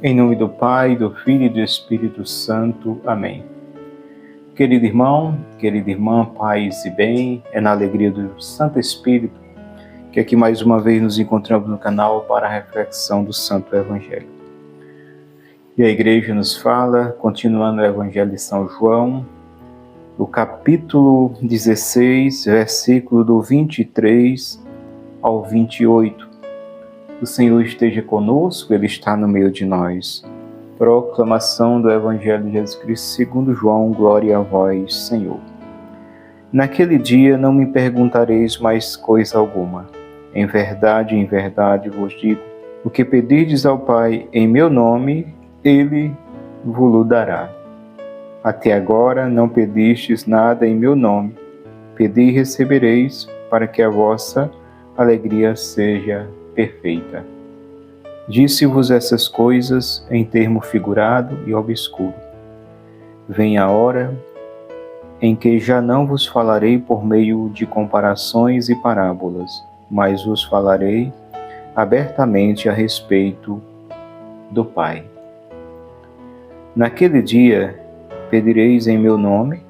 Em nome do Pai, do Filho e do Espírito Santo. Amém. Querido irmão, querida irmã, paz e bem, é na alegria do Santo Espírito que aqui mais uma vez nos encontramos no canal para a reflexão do Santo Evangelho. E a igreja nos fala, continuando o Evangelho de São João, no capítulo 16, versículo do 23 ao 28. O Senhor esteja conosco, Ele está no meio de nós. Proclamação do Evangelho de Jesus Cristo segundo João, glória a vós, Senhor. Naquele dia não me perguntareis mais coisa alguma. Em verdade vos digo, o que pedirdes ao Pai em meu nome, Ele vos dará. Até agora não pedistes nada em meu nome. Pedi e recebereis, para que a vossa alegria seja perfeita. Disse-vos essas coisas em termo figurado e obscuro. Vem a hora em que já não vos falarei por meio de comparações e parábolas, mas vos falarei abertamente a respeito do Pai. Naquele dia pedireis em meu nome,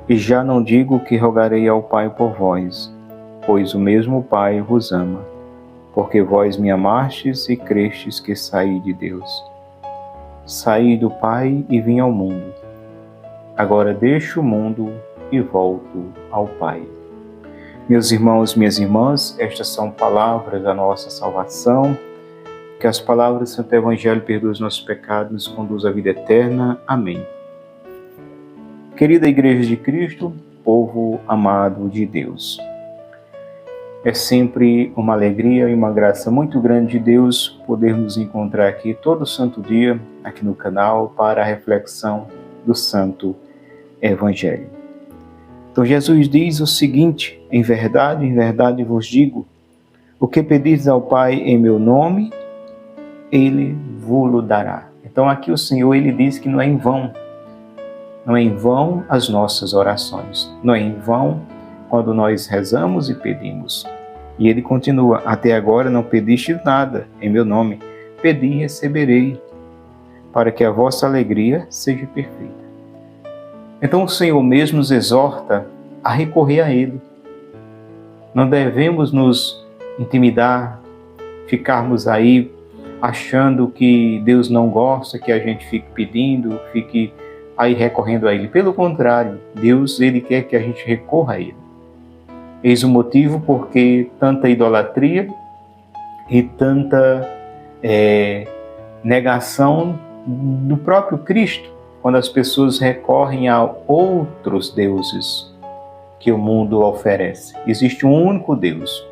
e já não digo que rogarei ao Pai por vós, pois o mesmo Pai vos ama, porque vós me amastes e crestes que saí de Deus. Saí do Pai e vim ao mundo. Agora deixo o mundo e volto ao Pai. Meus irmãos, minhas irmãs, estas são palavras da nossa salvação. Que as palavras do Santo Evangelho perdoem os nossos pecados e nos conduzam à vida eterna. Amém. Querida Igreja de Cristo, povo amado de Deus, é sempre uma alegria e uma graça muito grande de Deus poder nos encontrar aqui todo santo dia, aqui no canal, para a reflexão do Santo Evangelho. Então Jesus diz o seguinte: em verdade vos digo, o que pedis ao Pai em meu nome, Ele vos dará. Então aqui o Senhor, Ele diz que não é em vão. Não é em vão as nossas orações. Não é em vão quando nós rezamos e pedimos. E Ele continua: até agora não pediste nada em meu nome. Pedi e receberei, para que a vossa alegria seja perfeita. Então o Senhor mesmo nos exorta a recorrer a Ele. Não devemos nos intimidar, ficarmos aí achando que Deus não gosta que a gente fique pedindo, fique aí recorrendo a Ele. Pelo contrário, Deus, Ele quer que a gente recorra a Ele. Eis o motivo porque tanta idolatria e tanta negação do próprio Cristo, quando as pessoas recorrem a outros deuses que o mundo oferece. Existe um único Deus,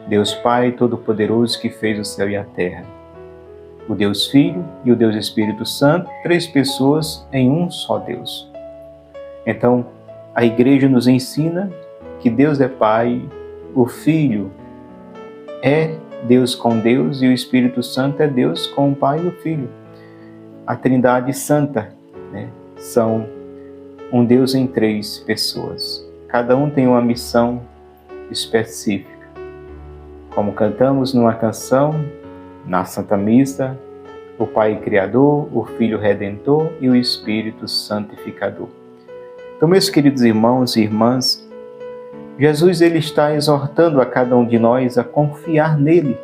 Deus Pai Todo-Poderoso, que fez o céu e a terra. O Deus Filho e o Deus Espírito Santo, 3 pessoas em um só Deus. Então, a Igreja nos ensina que Deus é Pai, o Filho é Deus com Deus e o Espírito Santo é Deus com o Pai e o Filho. A Trindade Santa, são um Deus em 3 pessoas. Cada um tem uma missão específica. Como cantamos numa canção, na Santa Missa, o Pai Criador, o Filho Redentor e o Espírito Santificador. Então, meus queridos irmãos e irmãs, Jesus, Ele está exortando a cada um de nós a confiar nele,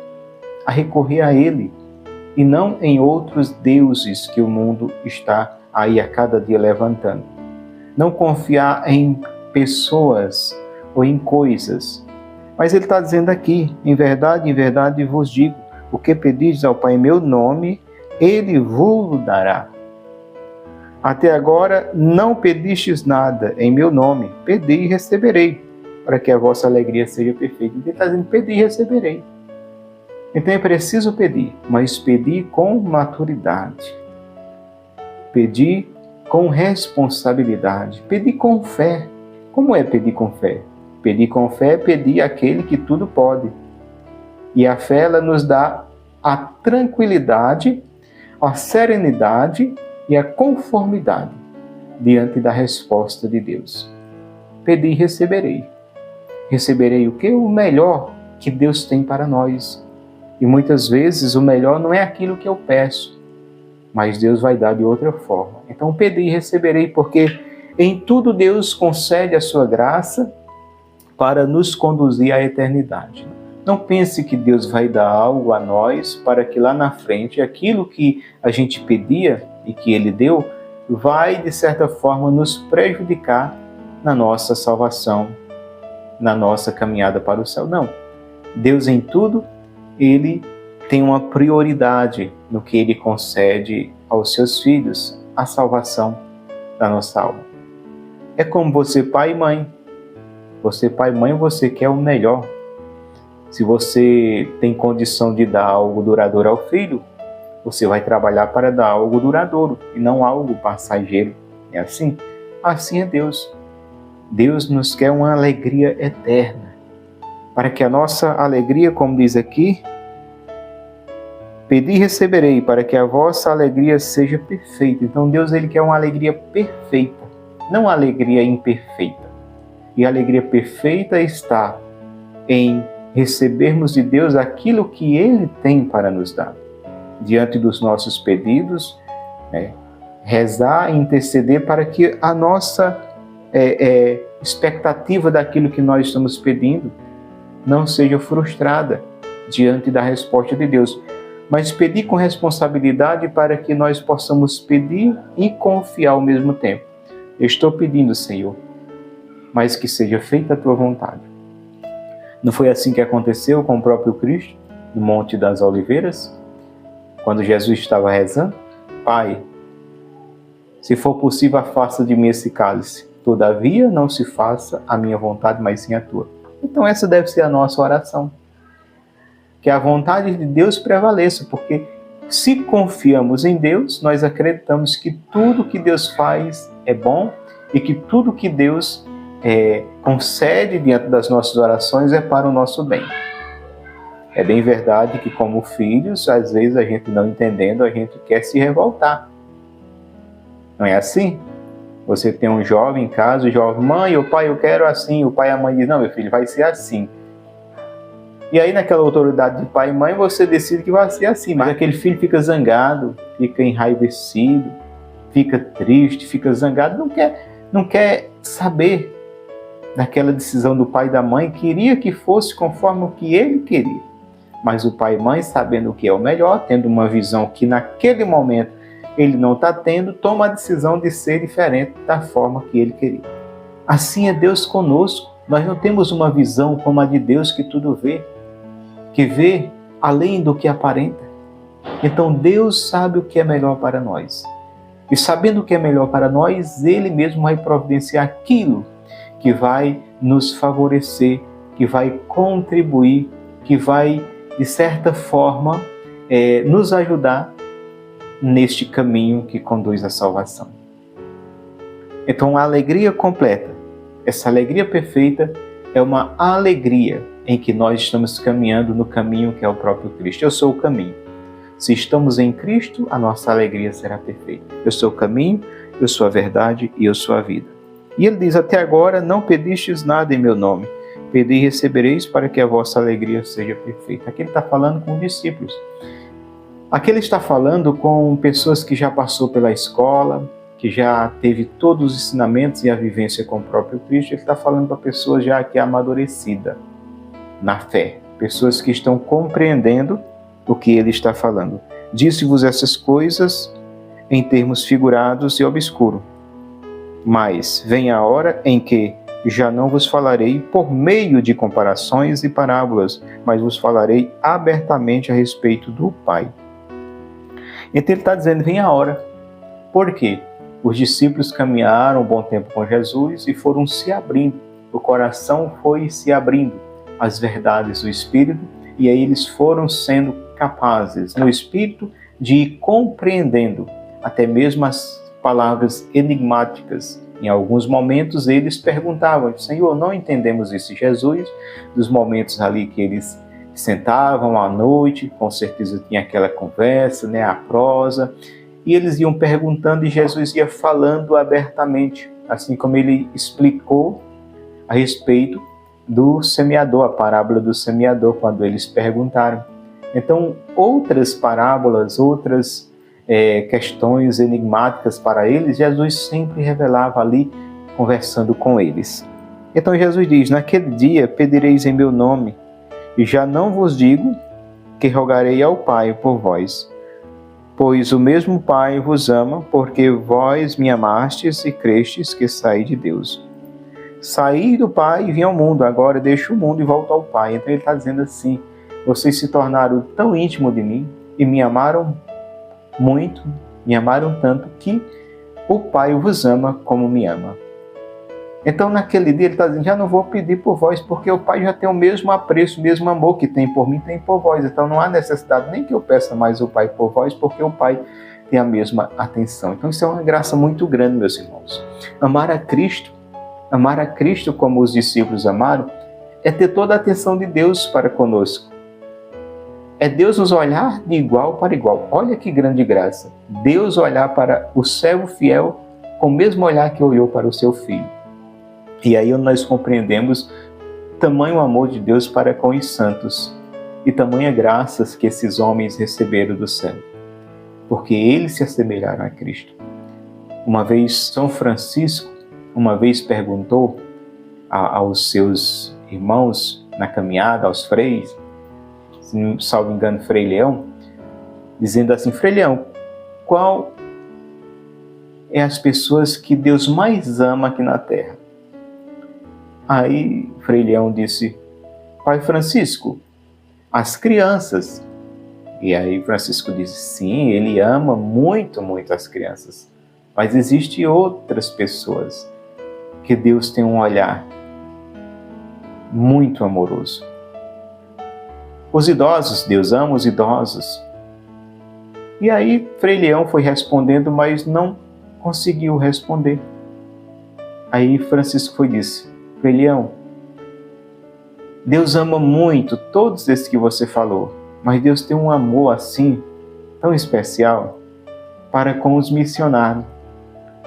a recorrer a Ele, e não em outros deuses que o mundo está aí a cada dia levantando. Não confiar em pessoas ou em coisas. Mas Ele está dizendo aqui: em verdade vos digo, o que pedis ao Pai em meu nome, Ele vos dará. Até agora não pedistes nada em meu nome. Pedi e receberei, para que a vossa alegria seja perfeita. Ele está dizendo: pedi e receberei. Então é preciso pedir, mas pedir com maturidade. Pedir com responsabilidade. Pedir com fé. Como é pedir com fé? Pedir com fé é pedir àquele que tudo pode. E a fé, ela nos dá a tranquilidade, a serenidade e a conformidade diante da resposta de Deus. Pedi e receberei. Receberei o quê? O melhor que Deus tem para nós. E muitas vezes o melhor não é aquilo que eu peço, mas Deus vai dar de outra forma. Então, pedi e receberei, porque em tudo Deus concede a sua graça para nos conduzir à eternidade. Não pense que Deus vai dar algo a nós para que lá na frente aquilo que a gente pedia e que Ele deu vai, de certa forma, nos prejudicar na nossa salvação, na nossa caminhada para o céu. Não. Deus em tudo, Ele tem uma prioridade no que Ele concede aos seus filhos, a salvação da nossa alma. É como você, pai e mãe. Você, pai e mãe, você quer o melhor. Se você tem condição de dar algo duradouro ao filho, você vai trabalhar para dar algo duradouro e não algo passageiro. É assim? Assim é Deus. Deus nos quer uma alegria eterna. Para que a nossa alegria, como diz aqui, pedi e receberei, para que a vossa alegria seja perfeita. Então Deus, Ele quer uma alegria perfeita, não uma alegria imperfeita. E a alegria perfeita está em recebermos de Deus aquilo que Ele tem para nos dar. Diante dos nossos pedidos, rezar e interceder para que a nossa expectativa daquilo que nós estamos pedindo não seja frustrada diante da resposta de Deus. Mas pedir com responsabilidade para que nós possamos pedir e confiar ao mesmo tempo. Eu estou pedindo, Senhor, mas que seja feita a Tua vontade. Não foi assim que aconteceu com o próprio Cristo, no Monte das Oliveiras? Quando Jesus estava rezando: Pai, se for possível, afasta de mim esse cálice. Todavia, não se faça a minha vontade, mas sim a Tua. Então essa deve ser a nossa oração. Que a vontade de Deus prevaleça, porque se confiamos em Deus, nós acreditamos que tudo que Deus faz é bom e que tudo que Deus concede diante das nossas orações é para o nosso bem. É bem verdade que, como filhos, às vezes a gente não entendendo, a gente quer se revoltar. Não é assim? Você tem um jovem em casa, o jovem: mãe, o pai, eu quero assim. O pai e a mãe dizem: não, meu filho, vai ser assim. E aí, naquela autoridade de pai e mãe, você decide que vai ser assim. Mas aquele filho fica zangado, fica enraivecido, fica triste, fica zangado, não quer saber daquela decisão do pai e da mãe. Queria que fosse conforme o que ele queria. Mas o pai e mãe, sabendo o que é o melhor, tendo uma visão que naquele momento ele não está tendo, toma a decisão de ser diferente da forma que ele queria. Assim é Deus conosco. Nós não temos uma visão como a de Deus, que tudo vê, que vê além do que aparenta. Então Deus sabe o que é melhor para nós. E sabendo o que é melhor para nós, Ele mesmo vai providenciar aquilo que vai nos favorecer, que vai contribuir, que vai, de certa forma, nos ajudar neste caminho que conduz à salvação. Então, a alegria completa, essa alegria perfeita, é uma alegria em que nós estamos caminhando no caminho que é o próprio Cristo. Eu sou o caminho. Se estamos em Cristo, a nossa alegria será perfeita. Eu sou o caminho, eu sou a verdade e eu sou a vida. E ele diz: até agora não pedistes nada em meu nome. Pedi e recebereis, para que a vossa alegria seja perfeita. Aqui ele está falando com discípulos. Aqui ele está falando com pessoas que já passou pela escola, que já teve todos os ensinamentos e a vivência com o próprio Cristo. Ele está falando para pessoas já que é amadurecida na fé. Pessoas que estão compreendendo o que ele está falando. Disse-vos essas coisas em termos figurados e obscuros. Mas vem a hora em que já não vos falarei por meio de comparações e parábolas, mas vos falarei abertamente a respeito do Pai. Então ele está dizendo: vem a hora. Por quê? Os discípulos caminharam um bom tempo com Jesus e foram se abrindo. O coração foi se abrindo às verdades do Espírito, e aí eles foram sendo capazes, no Espírito, de ir compreendendo até mesmo as palavras enigmáticas. Em alguns momentos eles perguntavam: Senhor, não entendemos isso. Jesus, dos momentos ali que eles sentavam à noite, com certeza tinha aquela conversa, a prosa, e eles iam perguntando e Jesus ia falando abertamente, assim como ele explicou a respeito do semeador, a parábola do semeador, quando eles perguntaram. Então, outras parábolas, outras questões enigmáticas para eles, Jesus sempre revelava ali, conversando com eles. Então Jesus diz: naquele dia pedireis em meu nome, e já não vos digo que rogarei ao Pai por vós, pois o mesmo Pai vos ama, porque vós me amastes e crestes que saí de Deus. Saí do Pai e vim ao mundo, agora deixo o mundo e volto ao Pai. Então ele está dizendo assim: vocês se tornaram tão íntimos de mim e me amaram muito, me amaram tanto, que o Pai vos ama como me ama. Então naquele dia ele está dizendo: já não vou pedir por vós, porque o Pai já tem o mesmo apreço, o mesmo amor que tem por mim, tem por vós. Então não há necessidade nem que eu peça mais o Pai por vós, porque o Pai tem a mesma atenção. Então isso é uma graça muito grande, meus irmãos. Amar a Cristo como os discípulos amaram, é ter toda a atenção de Deus para conosco. É Deus nos olhar de igual para igual. Olha que grande graça. Deus olhar para o servo fiel com o mesmo olhar que olhou para o seu filho. E aí nós compreendemos tamanho amor de Deus para com os santos e tamanha graças que esses homens receberam do céu, porque eles se assemelharam a Cristo. Uma vez São Francisco, perguntou aos seus irmãos na caminhada, aos freis, se salvo engano, Frei Leão, dizendo assim: Frei Leão, qual é as pessoas que Deus mais ama aqui na Terra? Aí Frei Leão disse: Pai Francisco, as crianças. E aí Francisco disse: sim, ele ama muito, muito as crianças. Mas existem outras pessoas que Deus tem um olhar muito amoroso. Os idosos, Deus ama os idosos. E aí Frei Leão foi respondendo, mas não conseguiu responder. Aí Francisco disse: Frei Leão, Deus ama muito todos esses que você falou, mas Deus tem um amor assim, tão especial, para com os missionários,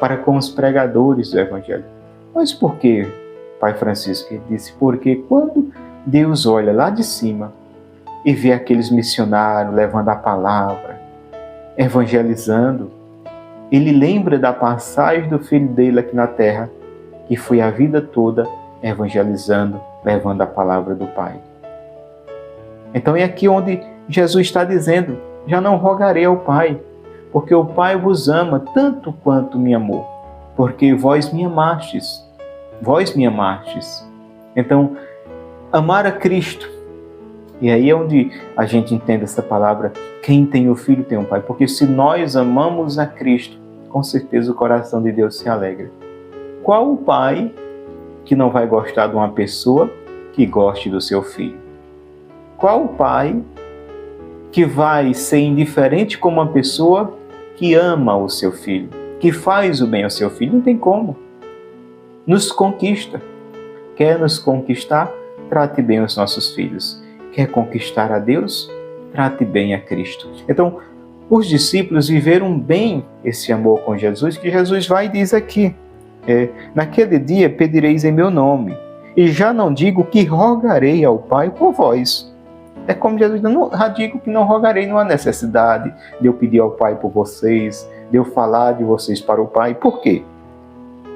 para com os pregadores do Evangelho. Mas por quê, Pai Francisco? Ele disse: porque quando Deus olha lá de cima e vê aqueles missionários levando a palavra, evangelizando, ele lembra da passagem do filho dele aqui na terra, que foi a vida toda evangelizando, levando a palavra do Pai. Então é aqui onde Jesus está dizendo: já não rogarei ao Pai, porque o Pai vos ama tanto quanto me amou, porque vós me amastes. Vós me amastes. Então, amar a Cristo. E aí é onde a gente entende essa palavra: quem tem o Filho tem o Pai. Porque se nós amamos a Cristo, com certeza o coração de Deus se alegra. Qual o pai que não vai gostar de uma pessoa que goste do seu filho? Qual o pai que vai ser indiferente com uma pessoa que ama o seu filho, que faz o bem ao seu filho? Não tem como. Nos conquista. Quer nos conquistar? Trate bem os nossos filhos. Quer conquistar a Deus? Trate bem a Cristo. Então, os discípulos viveram bem esse amor com Jesus, que Jesus vai e diz aqui: naquele dia pedireis em meu nome, e já não digo que rogarei ao Pai por vós. É como Jesus diz: já digo que não rogarei, não há necessidade de eu pedir ao Pai por vocês, de eu falar de vocês para o Pai. Por quê?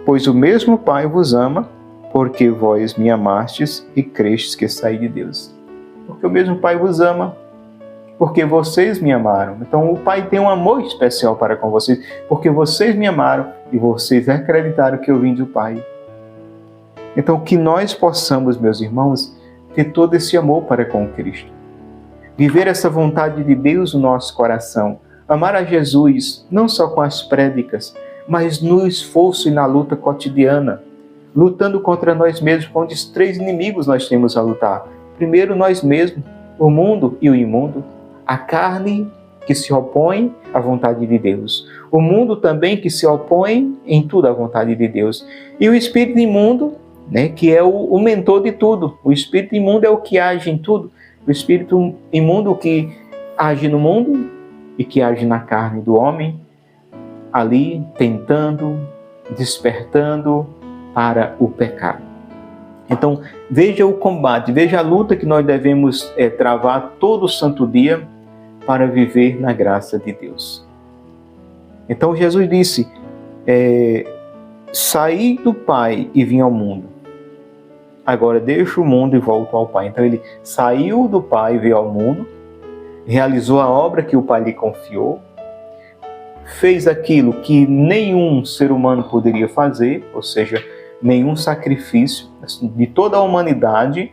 Pois o mesmo Pai vos ama, porque vós me amastes e crestes que saí de Deus. Porque o mesmo Pai vos ama, porque vocês me amaram. Então o Pai tem um amor especial para com vocês, porque vocês me amaram e vocês acreditaram que eu vim do Pai. Então que nós possamos, meus irmãos, ter todo esse amor para com Cristo. Viver essa vontade de Deus no nosso coração. Amar a Jesus, não só com as prédicas, mas no esforço e na luta cotidiana. Lutando contra nós mesmos, onde os 3 inimigos nós temos a lutar. Primeiro nós mesmos, o mundo e o imundo. A carne que se opõe à vontade de Deus. O mundo também que se opõe em tudo à vontade de Deus. E o espírito imundo, que é o mentor de tudo. O espírito imundo é o que age em tudo. O espírito imundo que age no mundo e que age na carne do homem, ali tentando, despertando para o pecado. Então, veja o combate, veja a luta que nós devemos travar todo santo dia para viver na graça de Deus. Então Jesus disse, saí do Pai e vim ao mundo. Agora deixo o mundo e volto ao Pai. Então ele saiu do Pai e veio ao mundo, realizou a obra que o Pai lhe confiou, fez aquilo que nenhum ser humano poderia fazer, ou seja, nenhum sacrifício de toda a humanidade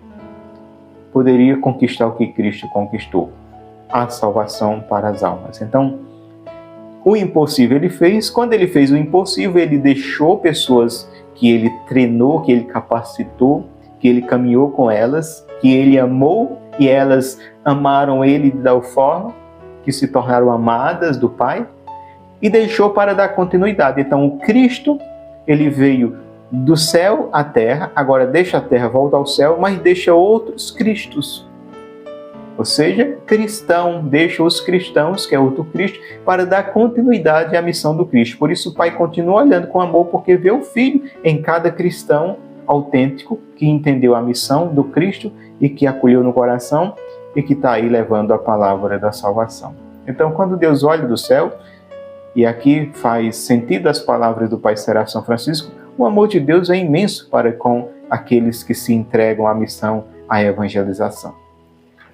poderia conquistar o que Cristo conquistou, a salvação para as almas. Então, o impossível ele fez. Quando ele fez o impossível, ele deixou pessoas que ele treinou, que ele capacitou, que ele caminhou com elas, que ele amou e elas amaram ele de tal forma que se tornaram amadas do Pai, e deixou para dar continuidade. Então, o Cristo, ele veio do céu à terra, agora deixa a terra, volta ao céu, mas deixa outros Cristos. Ou seja, cristão, deixa os cristãos, que é outro Cristo, para dar continuidade à missão do Cristo. Por isso o Pai continua olhando com amor, porque vê o Filho em cada cristão autêntico, que entendeu a missão do Cristo e que acolheu no coração e que está aí levando a palavra da salvação. Então, quando Deus olha do céu, e aqui faz sentido as palavras do Pai Seráfico São Francisco, o amor de Deus é imenso para com aqueles que se entregam à missão, à evangelização.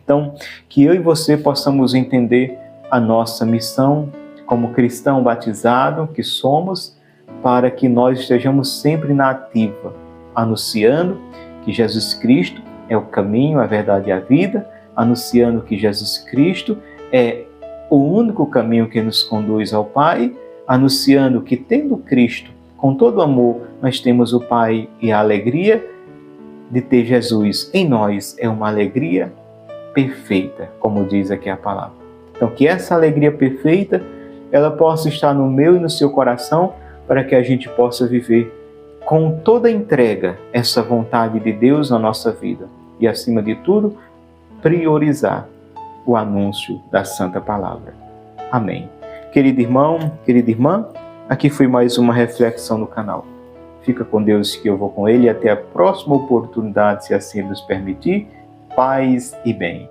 Então, que eu e você possamos entender a nossa missão como cristão batizado que somos, para que nós estejamos sempre na ativa, anunciando que Jesus Cristo é o caminho, a verdade e a vida, anunciando que Jesus Cristo é o único caminho que nos conduz ao Pai, anunciando que, tendo Cristo com todo amor, nós temos o Pai, e a alegria de ter Jesus em nós é uma alegria perfeita, como diz aqui a palavra. Então, que essa alegria perfeita, ela possa estar no meu e no seu coração, para que a gente possa viver com toda a entrega essa vontade de Deus na nossa vida. E, acima de tudo, priorizar o anúncio da Santa Palavra. Amém. Querido irmão, querida irmã, aqui foi mais uma reflexão no canal. Fica com Deus, que eu vou com Ele, e até a próxima oportunidade, se assim nos permitir. Paz e bem.